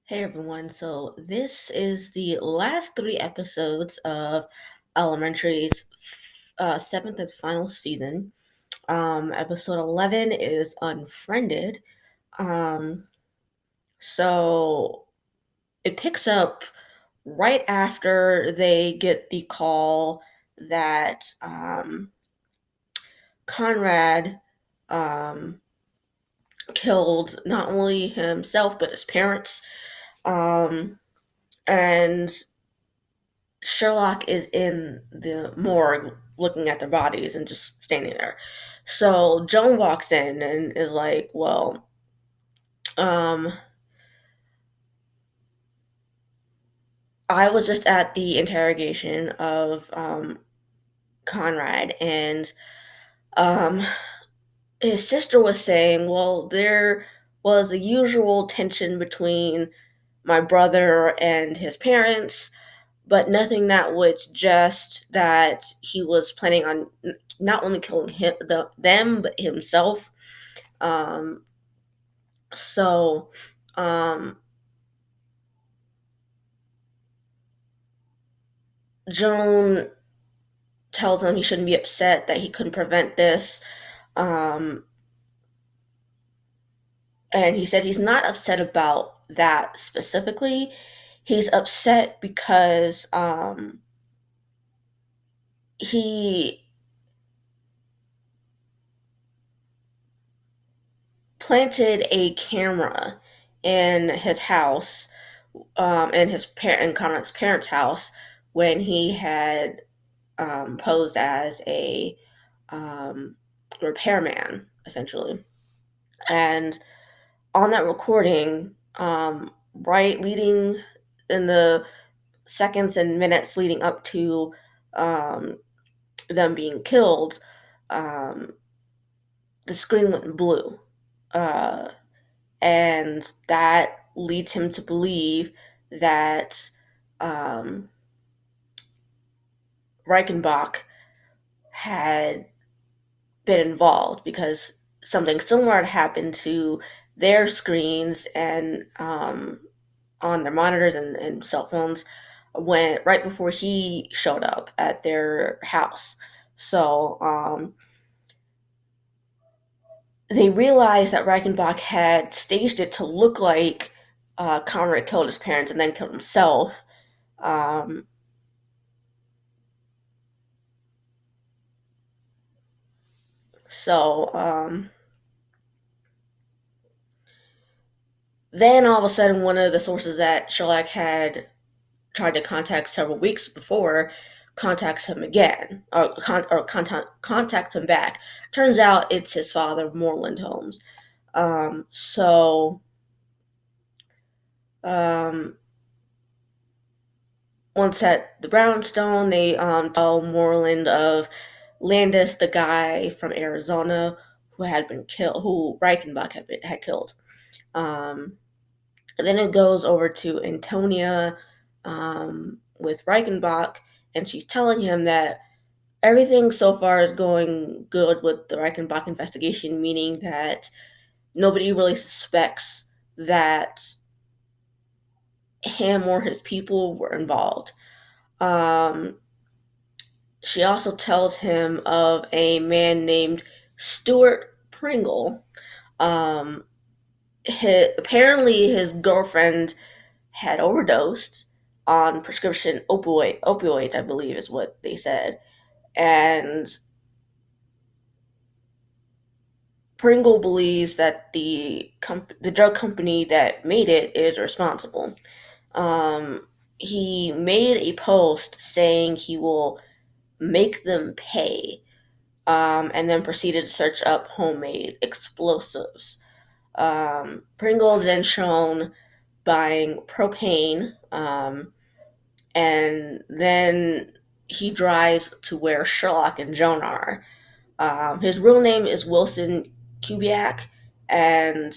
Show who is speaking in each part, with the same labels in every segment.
Speaker 1: Hey everyone, so this is the last three episodes of Elementary's seventh and final season. Episode 11 is Unfriended. Um, so it picks up right after they get the call that Conrad um, killed not only himself but his parents. Um, and Sherlock is in the morgue looking at their bodies and just standing there. So Joan walks in and is like, well, um, I was just at the interrogation of Conrad, and um, his sister was saying, well, there was the usual tension between my brother and his parents, but nothing that would suggest that he was planning on not only killing them but himself. Um, so, um, Joan tells him he shouldn't be upset that he couldn't prevent this. Um, and he said he's not upset about that specifically. He's upset because he planted a camera in his house, in in Conrad's parents' house, when he had posed as a um, repairman, essentially. And on that recording, right leading in the seconds and minutes leading up to um, them being killed, um, the screen went blue. Uh, and that leads him to believe that um, Reichenbach had been involved because something similar had happened to their screens and on their monitors and cell phones when right before he showed up at their house. So they realized that Reichenbach had staged it to look like Conrad killed his parents and then killed himself. Um, so then all of a sudden, one of the sources that Sherlock had tried to contact several weeks before contacts him again, contacts him back. Turns out it's his father, Moreland Holmes. So um, once at the Brownstone, they tell Moreland of Landis, the guy from Arizona who had been killed, who Reichenbach had killed. Um, and then it goes over to Antonia with Reichenbach, and she's telling him that everything so far is going good with the Reichenbach investigation, meaning that nobody really suspects that him or his people were involved. Um, she also tells him of a man named Stuart Pringle. Um, apparently, his girlfriend had overdosed on prescription opioids, I believe is what they said. And Pringle believes that the drug company that made it is responsible. He made a post saying he will make them pay, and then proceeded to search up homemade explosives. Pringle is then shown buying propane, and then he drives to where Sherlock and Joan are. His real name is Wilson Kubiak, and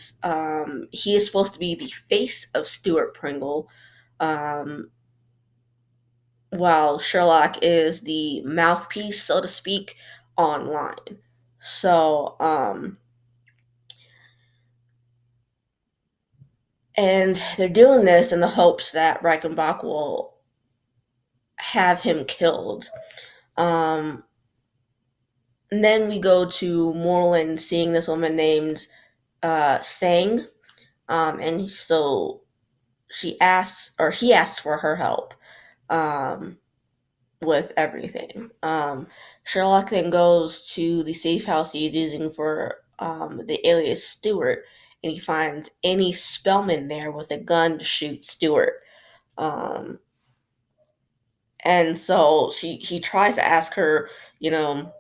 Speaker 1: he is supposed to be the face of Stuart Pringle, um, while Sherlock is the mouthpiece, so to speak, online. So, And they're doing this in the hopes that Reichenbach will have him killed. Um, and then we go to Moreland seeing this woman named Sang, and so she asks, or he asks for her help um, with everything. Sherlock then goes to the safe house he's using for the alias Stewart, and he finds Annie Spellman there with a gun to shoot Stewart. Um, and so he tries to ask her, you know,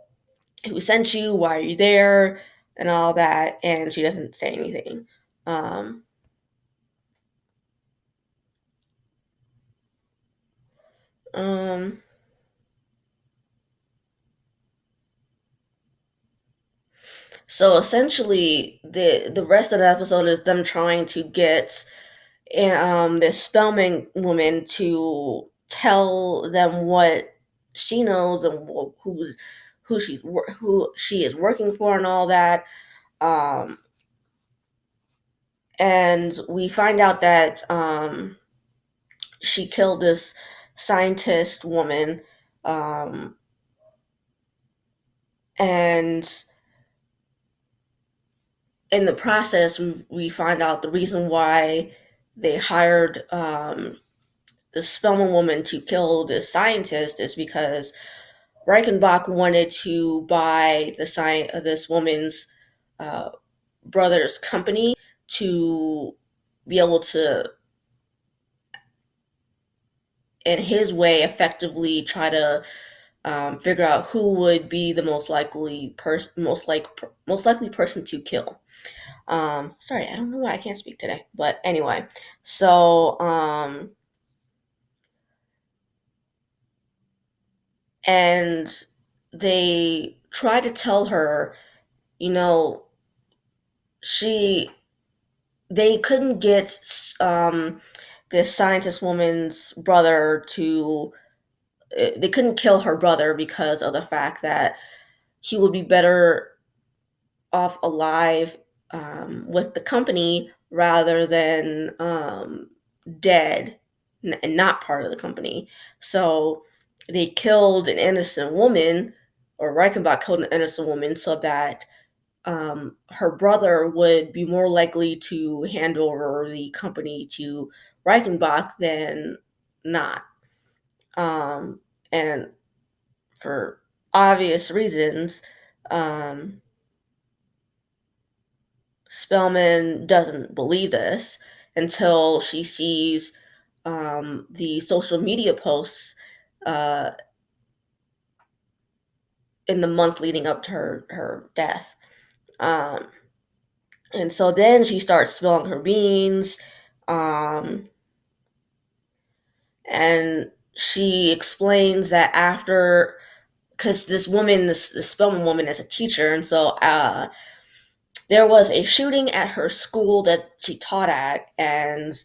Speaker 1: who sent you, why are you there, and all that, and she doesn't say anything. Um, um, so essentially, the rest of the episode is them trying to get this Spellman woman to tell them what she knows and who she is working for and all that. Um, and we find out that she killed this scientist woman, um, and in the process, we find out the reason why they hired the Spellman woman to kill this scientist is because Reichenbach wanted to buy this woman's uh, brother's company to be able to, in his way, effectively try to figure out who would be the most likely person to kill. Sorry, I don't know why I can't speak today, but anyway, so and they try to tell her, you know, she they couldn't get this scientist woman's brother to they couldn't kill her brother because of the fact that he would be better off alive with the company rather than dead and not part of the company. So they killed an innocent woman, or Reichenbach killed an innocent woman, so that her brother would be more likely to hand over the company to Reichenbach than not. Um, and for obvious reasons, um, Spellman doesn't believe this until she sees the social media posts uh, in the month leading up to her death. Um, and so then she starts spilling her beans. Um, and she explains that after, because this Spellman woman is a teacher, and so there was a shooting at her school that she taught at, and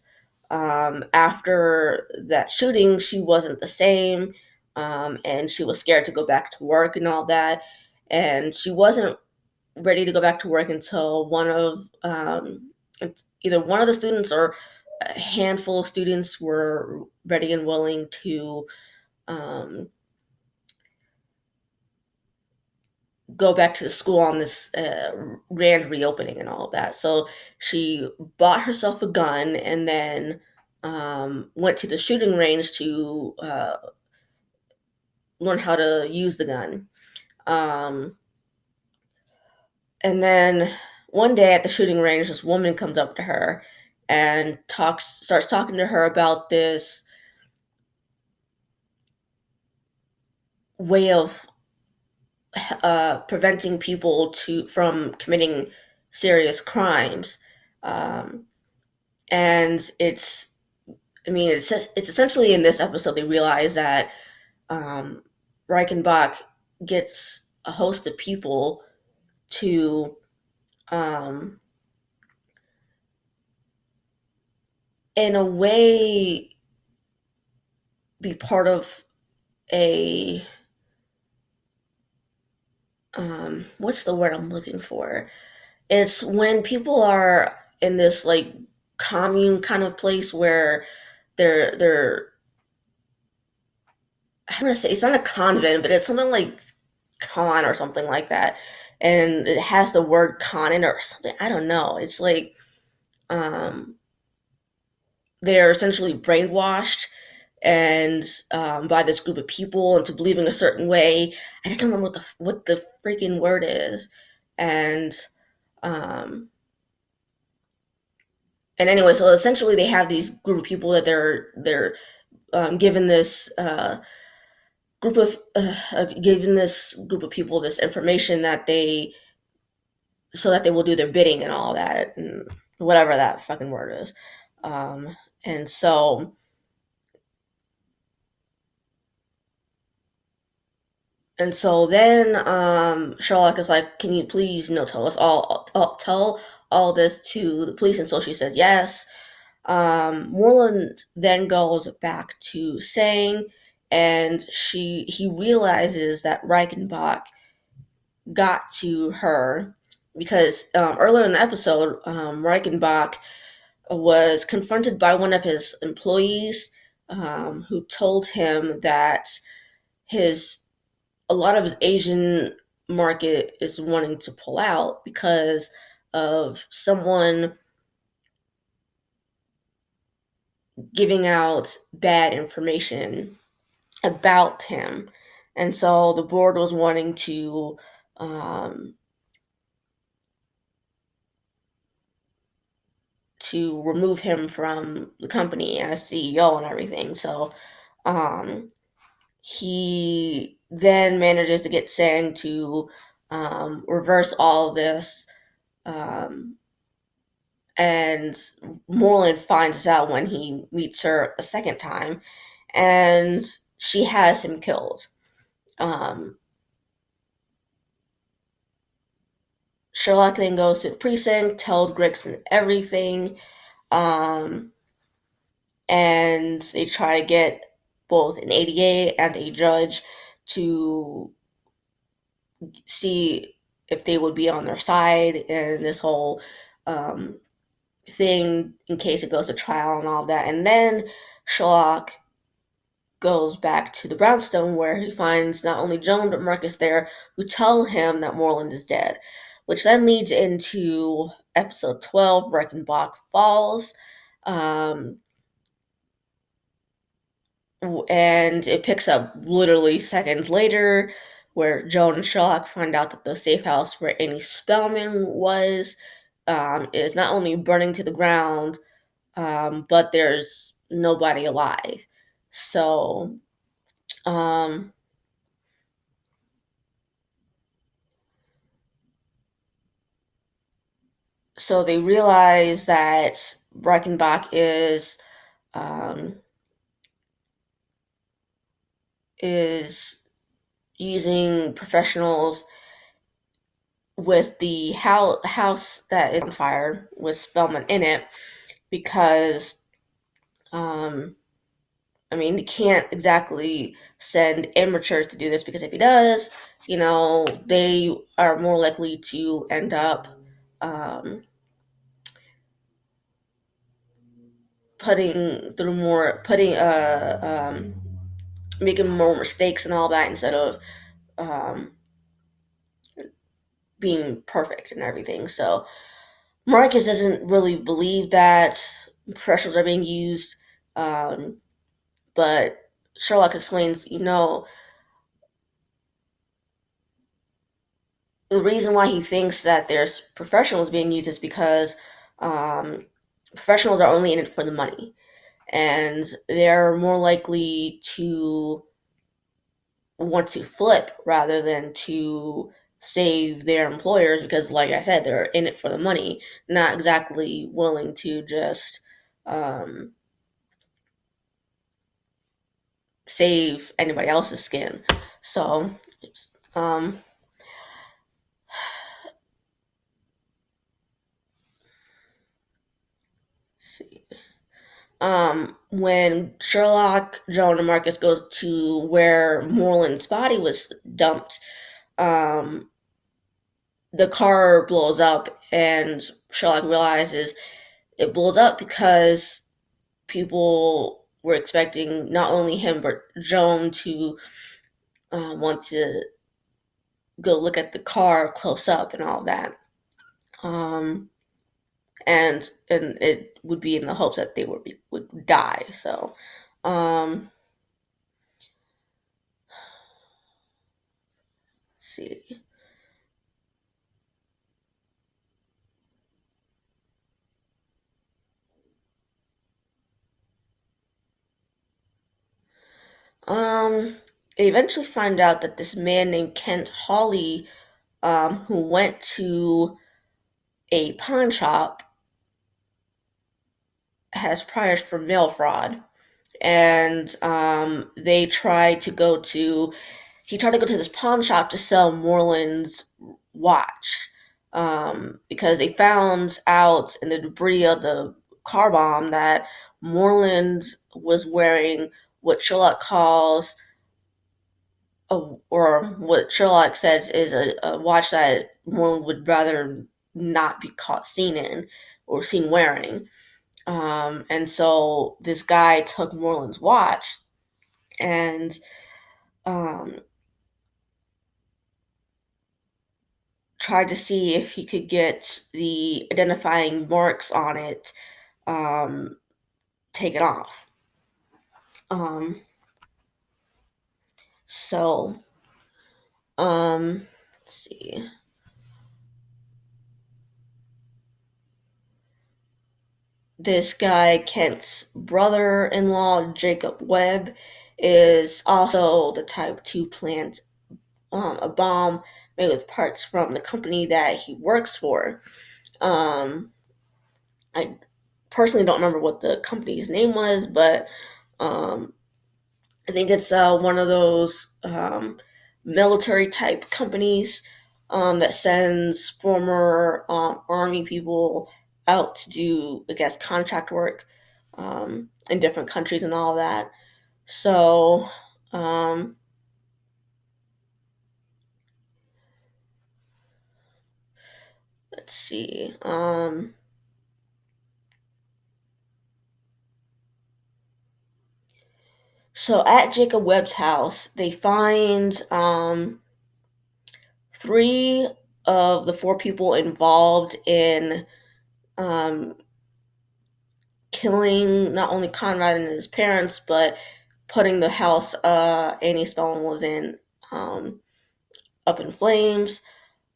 Speaker 1: after that shooting, she wasn't the same, and she was scared to go back to work and all that, and she wasn't ready to go back to work until either one of the students or a handful of students were ready and willing to um, go back to the school on this grand reopening and all of that. So she bought herself a gun and then went to the shooting range to learn how to use the gun. Um, and then one day at the shooting range, this woman comes up to her and starts talking to her about this way of preventing people from committing serious crimes. Um, and it's essentially in this episode they realize that um, Reichenbach gets a host of people to um, in a way be part of a what's the word I'm looking for? It's when people are in this like commune kind of place where they're I'm gonna say it's not a convent, but it's something like con or something like that, and it has the word con in it or something. I don't know. It's like um, they're essentially brainwashed and by this group of people into believing a certain way. I just don't remember what the freaking word is, and um, and anyway, so essentially they have these group of people that they're given this given this group of people this information that they so that they will do their bidding and all that and whatever that fucking word is. Um, and so then Sherlock is like, "Can you please, tell us tell all this to the police?" And so she says yes. Moreland then goes back to saying, and he realizes that Reichenbach got to her because earlier in the episode, Reichenbach was confronted by one of his employees who told him that his a lot of his Asian market is wanting to pull out because of someone giving out bad information about him. And so the board was wanting um, to remove him from the company as CEO and everything. So um, he then manages to get Sang to reverse all of this. Um, and Moreland finds this out when he meets her a second time, and she has him killed. Um, Sherlock then goes to the precinct, tells Gregson everything, um, and they try to get both an ADA and a judge to see if they would be on their side in this whole um, thing in case it goes to trial and all of that. And then Sherlock goes back to the brownstone where he finds not only Joan but Marcus there, who tell him that Moreland is dead, which then leads into episode 12, Reichenbach Falls. Um, and it picks up literally seconds later, where Joan and Sherlock find out that the safe house where Annie Spellman was is not only burning to the ground, but there's nobody alive. So, um, so they realize that Reichenbach um, is using professionals with the house that is on fire with Spellman in it because um, I mean he can't exactly send amateurs to do this because if he does, they are more likely to end up um, putting making more mistakes and all that instead of um, being perfect and everything. So Marcus doesn't really believe that professionals are being used, um, but Sherlock explains, the reason why he thinks that there's professionals being used is because um, professionals are only in it for the money, and they're more likely to want to flip rather than to save their employers because, like I said, they're in it for the money, not exactly willing to just um, save anybody else's skin. So, um, see. When Sherlock, Joan, and Marcus goes to where Moreland's body was dumped, um, the car blows up, and Sherlock realizes it blows up because people were expecting not only him but Joan to want to go look at the car close up and all that. Um, and it would be in the hopes that they would die. So, um, let's see. They eventually find out that this man named Kent Hawley, who went to a pawn shop, has priors for mail fraud, and they tried to go to he tried to go to this pawn shop to sell Moreland's watch, because they found out in the debris of the car bomb that Moreland was wearing what Sherlock calls or what Sherlock says is a watch that Moreland would rather not be caught seen in or seen wearing. And so this guy took Moreland's watch and um, tried to see if he could get the identifying marks on it um, taken off. Um, so, let's see. This guy, Kent's brother in law, Jacob Webb, is also the type to plant a bomb made with parts from the company that he works for. Um, I personally don't remember what the company's name was, but um, I think it's one of those military type companies that sends former army people out to do, I guess, contract work in different countries and all that. So, um, let's see. So at Jacob Webb's house, they find three of the four people involved in um, killing not only Conrad and his parents, but putting the house Annie Spellman was in um, up in flames.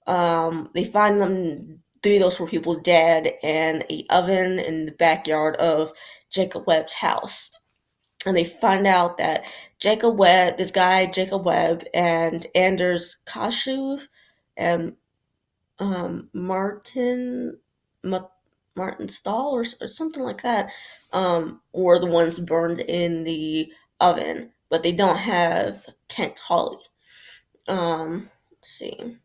Speaker 1: They find them three of those four people dead in a oven in the backyard of Jacob Webb's house. And they find out that Jacob Webb, this guy Jacob Webb, and Anders Koshuv and Martin Martin Stahl or something like that were the ones burned in the oven, but they don't have Kent Hawley. Let's see.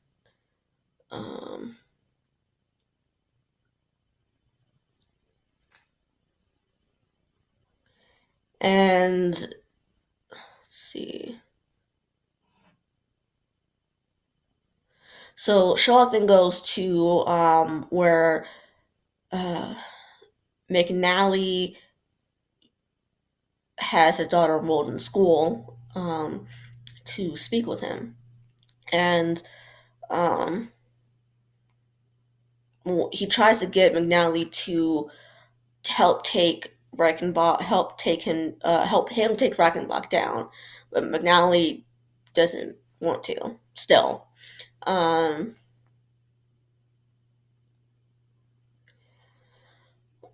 Speaker 1: Um, and let's see. So Sherlock then goes to where uh, McNally has his daughter enrolled in school to speak with him, and um, he tries to get McNally to help take Reichenbach, help him take Reichenbach down, but McNally doesn't want to. Still, um,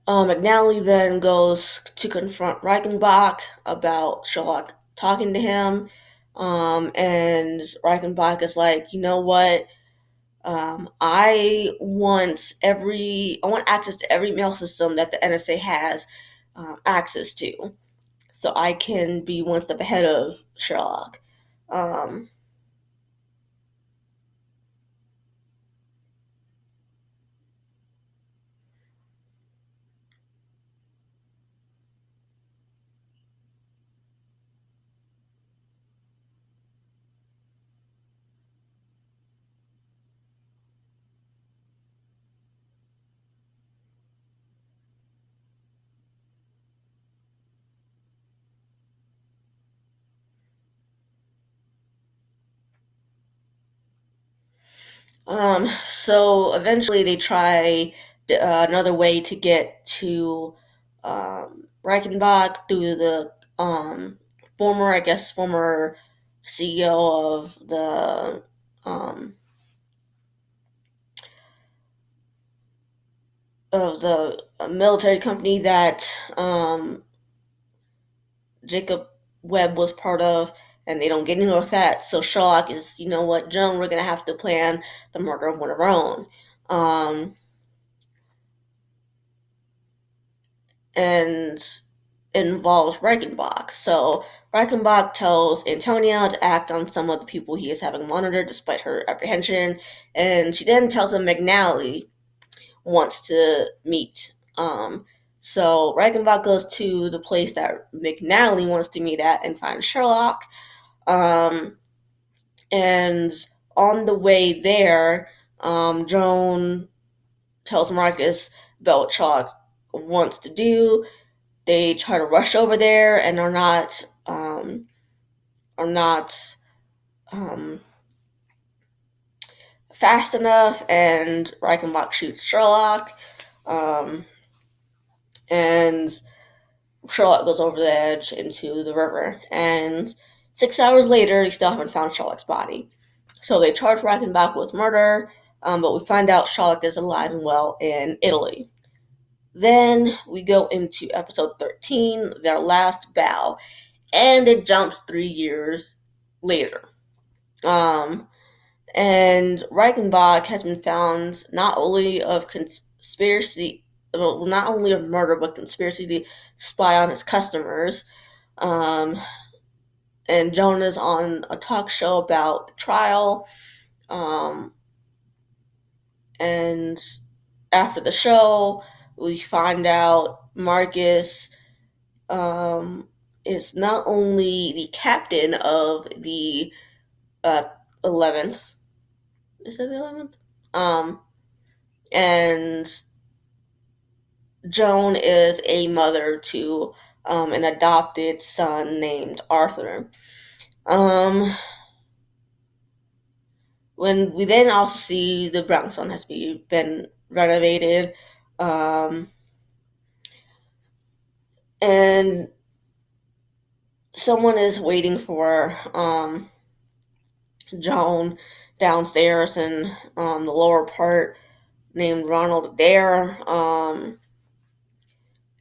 Speaker 1: McNally then goes to confront Reichenbach about Sherlock talking to him, and Reichenbach is like, you know what? I want access to every mail system that the NSA has access to, so I can be one step ahead of Sherlock. Um, So eventually they try another way to get to Reichenbach through the former CEO um, of the military company that Jacob Webb was part of, and they don't get anywhere with that. So Sherlock is, you know what, Joan, we're gonna have to plan the murder of one of our own. Um, and it involves Reichenbach. So Reichenbach tells Antonia to act on some of the people he is having monitored despite her apprehension, and she then tells him McNally wants to meet. So Reichenbach goes to the place that McNally wants to meet at and finds Sherlock. Um, and on the way there, Joan tells Marcus about what Sherlock wants to do. They try to rush over there and are not um, fast enough, and Reichenbach shoots Sherlock, um, and Sherlock goes over the edge into the river. And 6 hours later, they still haven't found Sherlock's body. So they charge Reichenbach with murder, but we find out Sherlock is alive and well in Italy. Then we go into episode 13, Their Last Bow, and it jumps 3 years later. Um, and Reichenbach has been found not only of conspiracy, well, not only of murder, but conspiracy to spy on his customers. Um, and Jonah's on a talk show about the trial. Um, and after the show, we find out Marcus is not only the captain of the 11th. Is it the 11th? And Joan is a mother to an adopted son named Arthur. Um, when we then also see the brownstone has been renovated, um, and someone is waiting for Joan downstairs in the lower part, named Ronald Adair,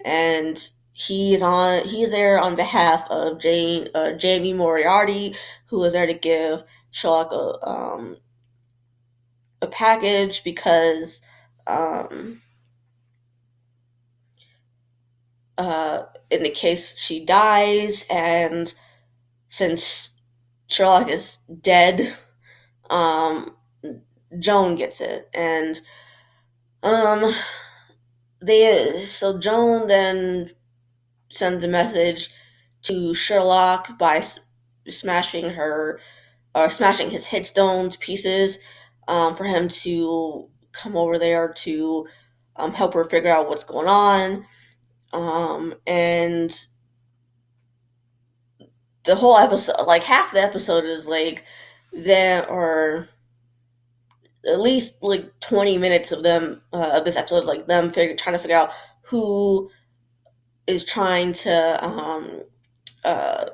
Speaker 1: and he's there on behalf of Jamie Moriarty, who is there to give Sherlock a package because um, in the case she dies, and since Sherlock is dead, um, Joan gets it, and um, Joan then sends a message to Sherlock by smashing her or smashing his headstone to pieces, for him to come over there to help her figure out what's going on. And the whole episode, like half the episode, is like them, or at least like 20 minutes of them of this episode is like them trying to figure out who is trying to uh,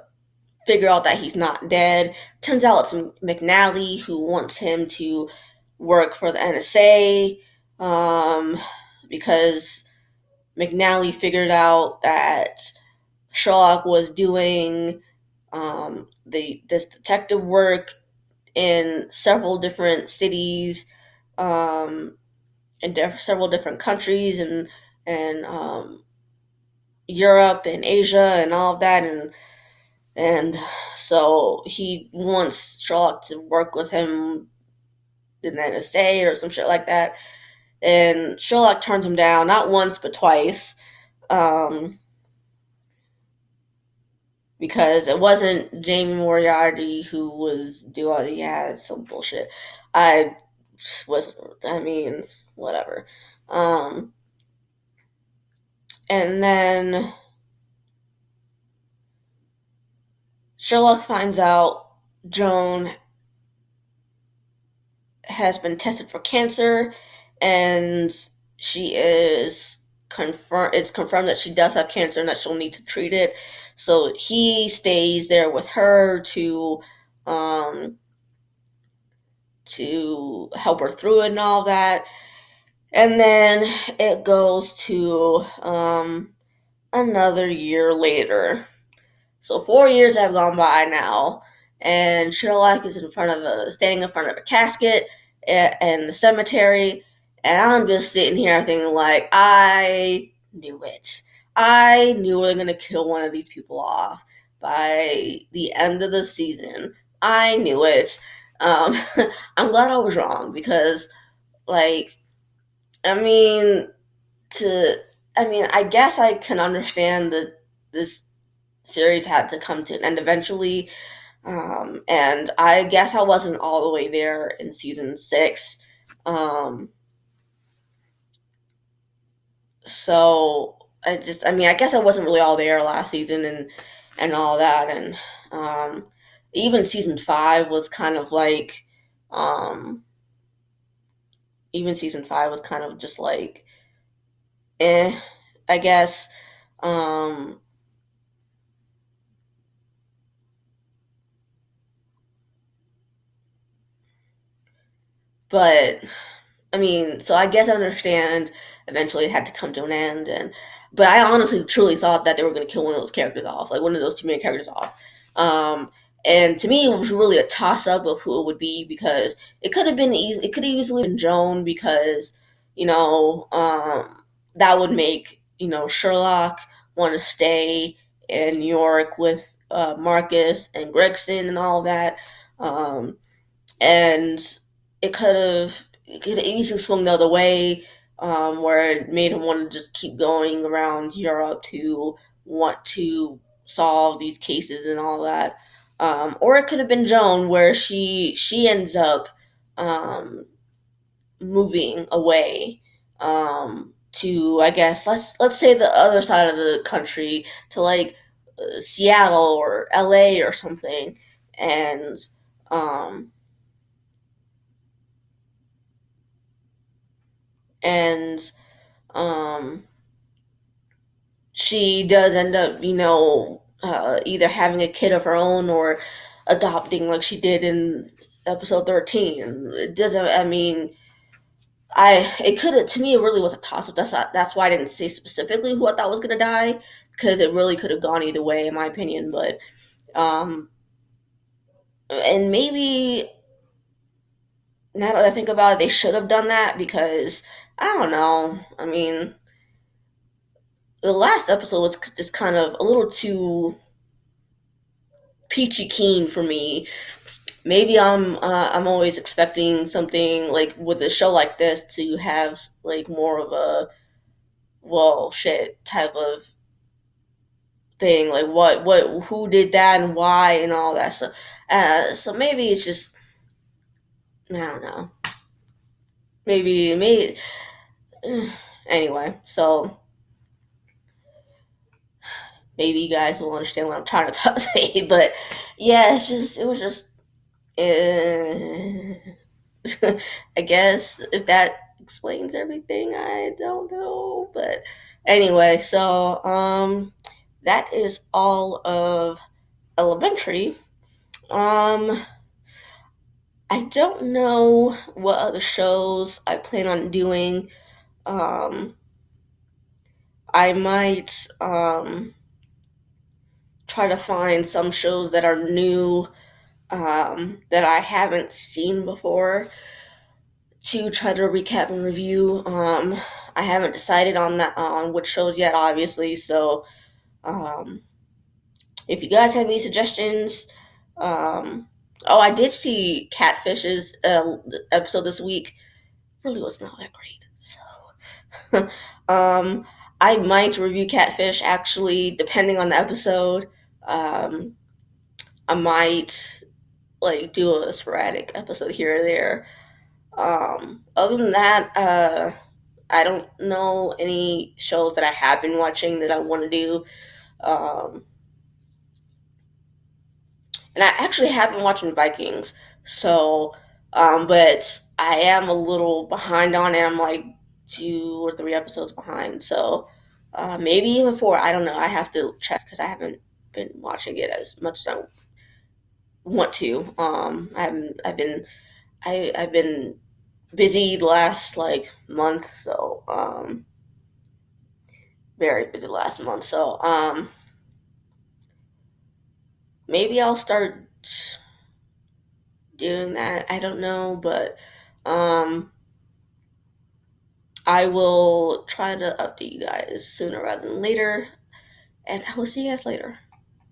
Speaker 1: figure out that he's not dead. Turns out it's McNally who wants him to work for the NSA, um, because McNally figured out that Sherlock was doing this detective work in several different cities, in several different countries, and Europe and Asia and all of that, and so he wants Sherlock to work with him in the NSA or some shit like that. And Sherlock turns him down not once but twice, um, because it wasn't Jamie Moriarty who was doing. Yeah, some bullshit. I I mean, whatever. Um, and then Sherlock finds out Joan has been tested for cancer, and she is confirmed. It's confirmed that she does have cancer and that she'll need to treat it. So he stays there with her um, to help her through it and all that. And then it goes to another year later. So 4 years have gone by now, and Sherlock is standing in front of a casket in the cemetery, and I'm just sitting here thinking like, I knew it. I knew we were gonna kill one of these people off by the end of the season. I knew it. Um, I'm glad I was wrong because, like, I mean, to I guess I can understand that this series had to come to an end eventually. And I guess I wasn't all the way there in season six. Um, so I guess I wasn't really all there last season and all that. And um, even season five was kind of like, um, even season five was kind of just like, eh, I guess. Um, but so I guess I understand. Eventually, it had to come to an end, but I honestly, truly thought that they were going to kill one of those characters off, like one of those two main characters off. Um, and to me, it was really a toss up of who it would be because it could have been easy. It could have easily been Joan because you know that would make Sherlock want to stay in New York with Marcus and Gregson and all that. Um, and it could have easily swung the other way, where it made him want to just keep going around Europe to want to solve these cases and all that. Or it could have been Joan, where she ends up um, moving away to, I guess, let's say the other side of the country, to like Seattle or LA or something, and um, and um, she does end up, either having a kid of her own or adopting, like she did in episode 13. It doesn't. It could have. To me, it really was a toss up. That's why I didn't say specifically who I thought was gonna die because it really could have gone either way, in my opinion. But um, and maybe now that I think about it, they should have done that because I don't know. The last episode was just kind of a little too peachy keen for me. Maybe I'm always expecting something like with a show like this to have like more of a well shit type of thing, like what who did that and why and all that. So maybe it's just I don't know. Maybe anyway. So maybe you guys will understand what I'm trying to say. But yeah, it was just. Uh, I guess if that explains everything, I don't know. But anyway, so that is all of elementary. Um I don't know what other shows I plan on doing. Um I might try to find some shows that are new, that I haven't seen before, to try to recap and review. I haven't decided on which shows yet, obviously. So, um, if you guys have any suggestions, um, oh, I did see Catfish's episode this week. Really was not that great. So, I might review Catfish actually, depending on the episode. Um, I might like do a sporadic episode here or there. Other than that, I don't know any shows that I have been watching that I want to do. Um, and I actually have been watching Vikings. So But I am a little behind on it. I'm like 2 or 3 episodes behind. So maybe even 4. I don't know. I have to check because I haven't been watching it as much as I want to. I've been busy the last like month, so very busy last month. So maybe I'll start doing that. I don't know, but um I will try to update you guys sooner rather than later, and I will see you guys later.